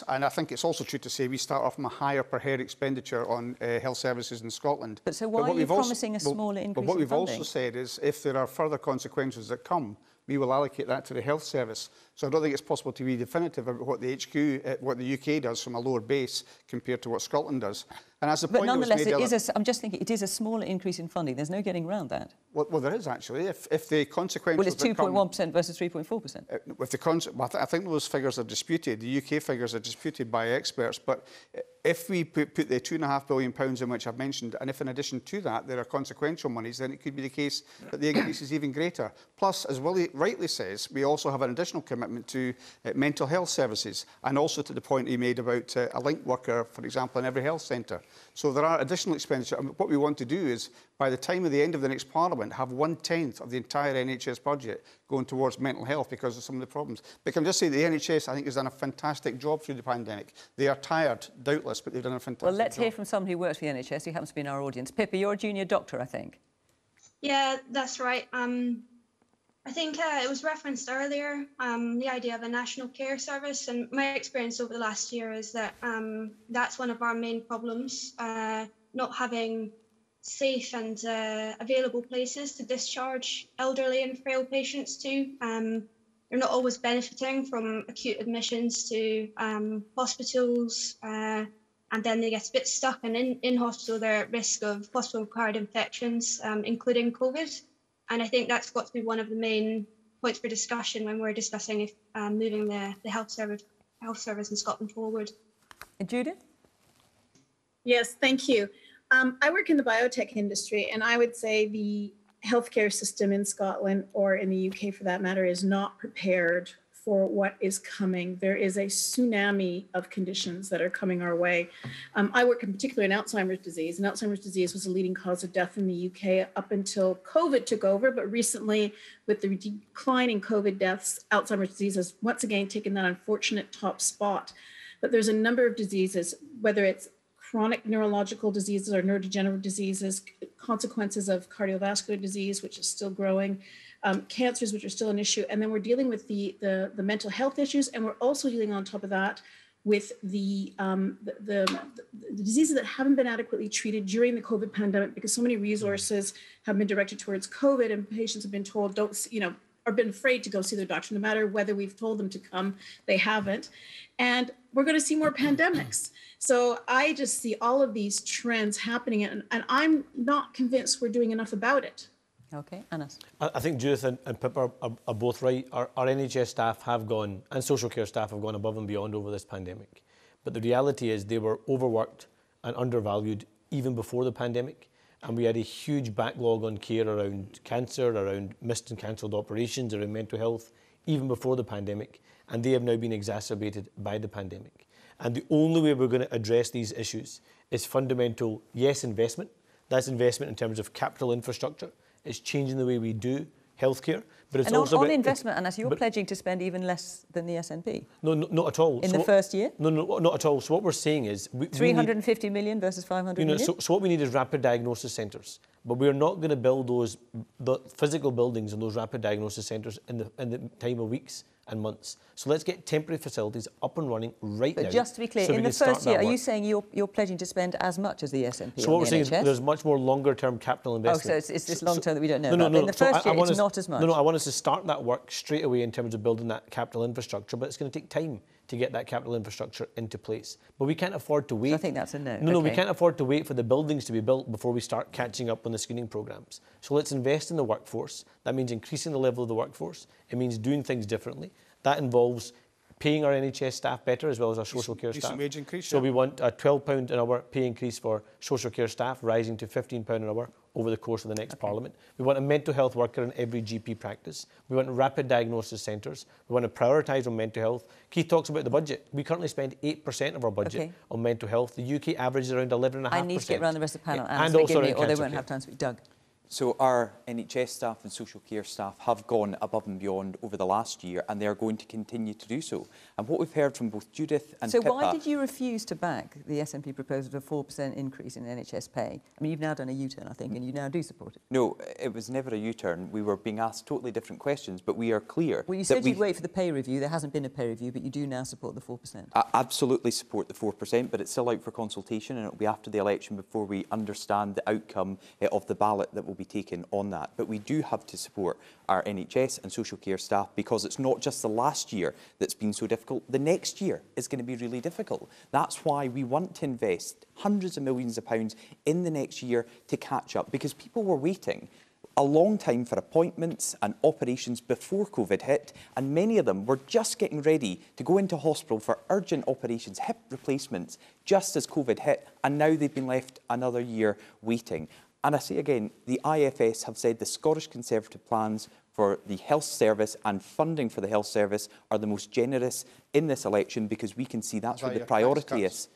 And I think it's also true to say we start off from a higher per head expenditure on health services in Scotland. But so why are you promising a smaller increase in funding? What we've also said is if there are further consequences that come, we will allocate that to the health service. So I don't think it's possible to be definitive about what the UK does from a lower base compared to what Scotland does. And as the point nonetheless, I'm just thinking it is a smaller increase in funding. There's no getting around that. Well, there is actually. If the consequences... Well, it's 2.1% versus 3.4%. I think those figures are disputed. The UK figures are disputed by experts. But if we put the £2.5 billion in which I've mentioned, and if in addition to that there are consequential monies, then it could be the case that the increase is even greater. Plus, as Willie rightly says, we also have an additional commitment to mental health services, and also to the point he made about a link worker, for example, in every health centre. So there are additional expenditure. And what we want to do is, by the time of the end of the next Parliament, have 1/10 of the entire NHS budget going towards mental health because of some of the problems. But can I just say the NHS, I think, has done a fantastic job through the pandemic. They are tired, doubtless, but they've done a fantastic job. Well, let's hear from someone who works for the NHS, who happens to be in our audience. Pippa, you're a junior doctor, I think. Yeah, that's right. I think it was referenced earlier, the idea of a national care service, and my experience over the last year is that that's one of our main problems, not having safe and available places to discharge elderly and frail patients to. They're not always benefiting from acute admissions to hospitals, and then they get a bit stuck, and in hospital they're at risk of hospital-acquired infections, including COVID. And I think that's got to be one of the main points for discussion when we're discussing if moving the health service in Scotland forward. Judith? Yes, thank you. I work in the biotech industry, and I would say the healthcare system in Scotland, or in the UK for that matter, is not prepared for what is coming. There is a tsunami of conditions that are coming our way. I work in particular in Alzheimer's disease, and Alzheimer's disease was a leading cause of death in the UK up until COVID took over, but recently with the decline in COVID deaths, Alzheimer's disease has once again taken that unfortunate top spot. But there's a number of diseases, whether it's chronic neurological diseases or neurodegenerative diseases, consequences of cardiovascular disease, which is still growing, cancers, which are still an issue. And then we're dealing with the mental health issues. And we're also dealing on top of that with the diseases that haven't been adequately treated during the COVID pandemic, because so many resources have been directed towards COVID, and patients have been told, or been afraid to go see their doctor, no matter whether we've told them to come, they haven't. And we're going to see more pandemics. So I just see all of these trends happening, and I'm not convinced we're doing enough about it. Okay, Anas. I think Judith and Pippa are both right. Our NHS staff have gone, and social care staff have gone above and beyond over this pandemic. But the reality is they were overworked and undervalued even before the pandemic. And we had a huge backlog on care around cancer, around missed and cancelled operations, around mental health, even before the pandemic. And they have now been exacerbated by the pandemic. And the only way we're going to address these issues is fundamental, yes, investment. That's investment in terms of capital infrastructure. It's changing the way we do healthcare, but it's also on investment, and as you're pledging to spend even less than the SNP. No, not at all. In the first year? No, not at all. So what we're saying is 350 million versus 500 million. So what we need is rapid diagnosis centres, but we're not going to build the physical buildings in those rapid diagnosis centres in the time of weeks and months. So let's get temporary facilities up and running right now. But just to be clear, in the first year, are you saying you're pledging to spend as much as the SNP? So what we're saying is there's much more longer-term capital investment. Oh, so it's this long-term that we don't know about. In the first year, it's not as much. No, I want us to start that work straight away in terms of building that capital infrastructure, but it's going to take time to get that capital infrastructure into place. But we can't afford to wait. So I think that's a no. No, we can't afford to wait for the buildings to be built before we start catching up on the screening programmes. So let's invest in the workforce. That means increasing the level of the workforce. It means doing things differently. That involves paying our NHS staff better as well as our social care staff. Wage increase, so we want a £12 an hour pay increase for social care staff, rising to £15 an hour over the course of the next Parliament. We want a mental health worker in every GP practice. We want rapid diagnosis centres. We want to prioritise on mental health. Keith talks about the budget. We currently spend 8% of our budget on mental health. The UK average is around 11.5%. I need to get around the rest of the panel, and also me, or they won't have time to speak. Doug. So our NHS staff and social care staff have gone above and beyond over the last year, and they are going to continue to do so. And what we've heard from both Judith and Pippa... So why did you refuse to back the SNP proposal of a 4% increase in NHS pay? I mean, you've now done a U-turn, I think, and you now do support it. No, it was never a U-turn. We were being asked totally different questions, but we are clear... Well, you said you'd wait for the pay review. There hasn't been a pay review, but you do now support the 4%. I absolutely support the 4%, but it's still out for consultation, and it'll be after the election before we understand the outcome of the ballot that will be taken on that. But we do have to support our NHS and social care staff, because it's not just the last year that's been so difficult. The next year is going to be really difficult. That's why we want to invest hundreds of millions of pounds in the next year to catch up, because people were waiting a long time for appointments and operations before COVID hit, and many of them were just getting ready to go into hospital for urgent operations, hip replacements, just as COVID hit, and now they've been left another year waiting. And I say again, the IFS have said the Scottish Conservative plans for the health service and funding for the health service are the most generous in this election, because we can see that's where the priority is.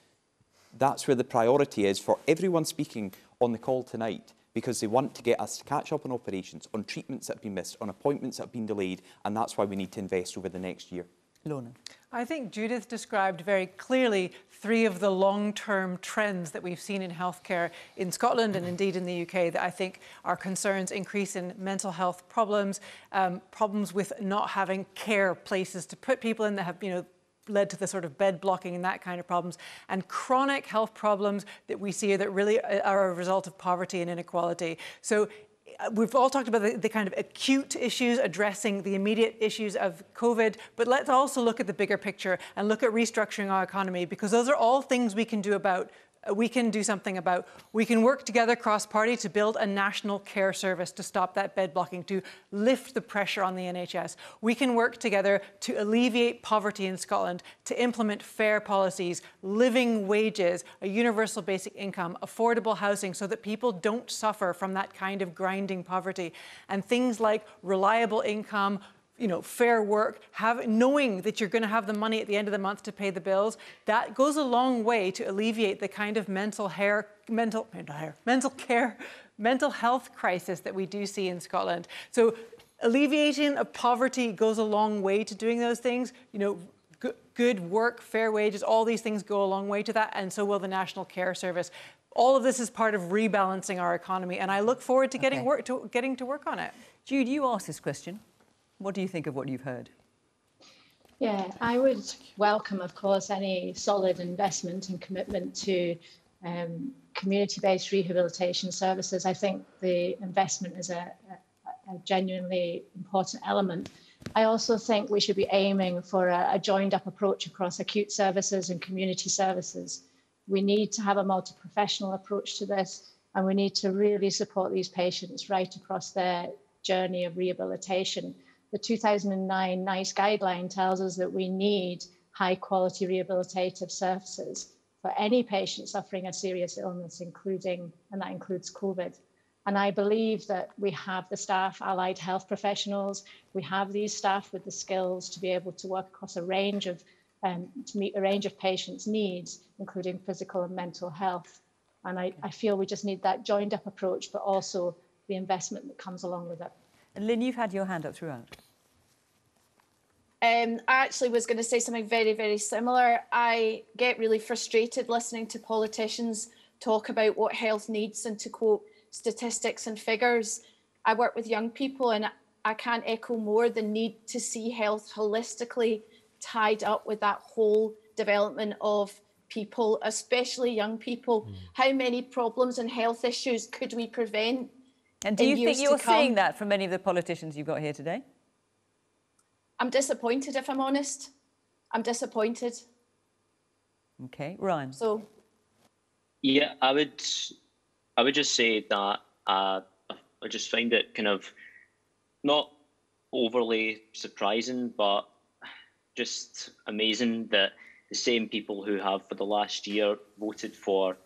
That's where the priority is for everyone speaking on the call tonight, because they want to get us to catch up on operations, on treatments that have been missed, on appointments that have been delayed, and that's why we need to invest over the next year. Lorna. I think Judith described very clearly three of the long-term trends that we've seen in healthcare in Scotland and indeed in the UK that I think are concerns: increase in mental health problems, problems with not having care places to put people in that have, led to the sort of bed blocking and that kind of problems, and chronic health problems that we see that really are a result of poverty and inequality. So we've all talked about the kind of acute issues, addressing the immediate issues of COVID, but let's also look at the bigger picture and look at restructuring our economy, because those are all things we can do about we can do something about. We can work together cross-party to build a national care service to stop that bed blocking, to lift the pressure on the NHS. We can work together to alleviate poverty in Scotland, to implement fair policies, living wages, a universal basic income, affordable housing so that people don't suffer from that kind of grinding poverty. And things like reliable income, fair work, knowing that you're going to have the money at the end of the month to pay the bills, that goes a long way to alleviate the kind of mental health crisis that we do see in Scotland. So alleviation of poverty goes a long way to doing those things. Good work, fair wages, all these things go a long way to that, and so will the National Care Service. All of this is part of rebalancing our economy, and I look forward to getting to work on it. Jude, you asked this question. What do you think of what you've heard? Yeah, I would welcome, of course, any solid investment and commitment to community-based rehabilitation services. I think the investment is a genuinely important element. I also think we should be aiming for a joined-up approach across acute services and community services. We need to have a multi-professional approach to this, and we need to really support these patients right across their journey of rehabilitation. The 2009 NICE guideline tells us that we need high-quality rehabilitative services for any patient suffering a serious illness, and that includes COVID. And I believe that we have the staff, allied health professionals, we have these staff with the skills to be able to work across a range of, to meet a range of patients' needs, including physical and mental health. And I feel we just need that joined-up approach, but also the investment that comes along with it. And Lynn, you've had your hand up throughout. I actually was going to say something very, very similar. I get really frustrated listening to politicians talk about what health needs and to quote statistics and figures. I work with young people, and I can't echo more the need to see health holistically tied up with that whole development of people, especially young people. How many problems and health issues could we prevent? And do you think you're seeing that from many of the politicians you've got here today? I'm disappointed, if I'm honest. I'm disappointed. Okay, Ryan. So, yeah, I would just say that I just find it kind of not overly surprising, but just amazing that the same people who have for the last year voted for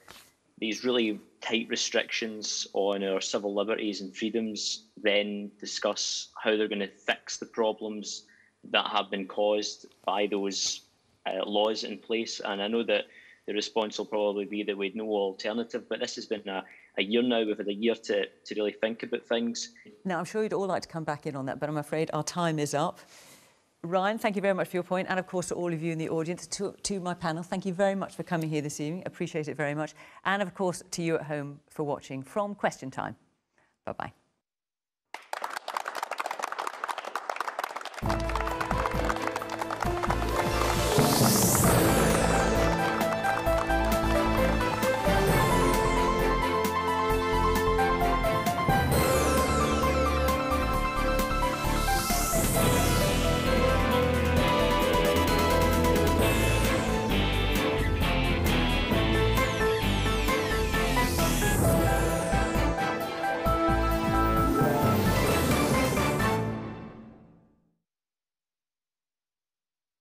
these really tight restrictions on our civil liberties and freedoms then discuss how they're going to fix the problems that have been caused by those laws in place. And I know that the response will probably be that we had no alternative, but this has been a year now. We've had a year to really think about things. Now, I'm sure you'd all like to come back in on that, but I'm afraid our time is up. Ryan, thank you very much for your point, and of course to all of you in the audience, to my panel, thank you very much for coming here this evening. Appreciate it very much. And of course to you at home for watching from Question Time. Bye-bye.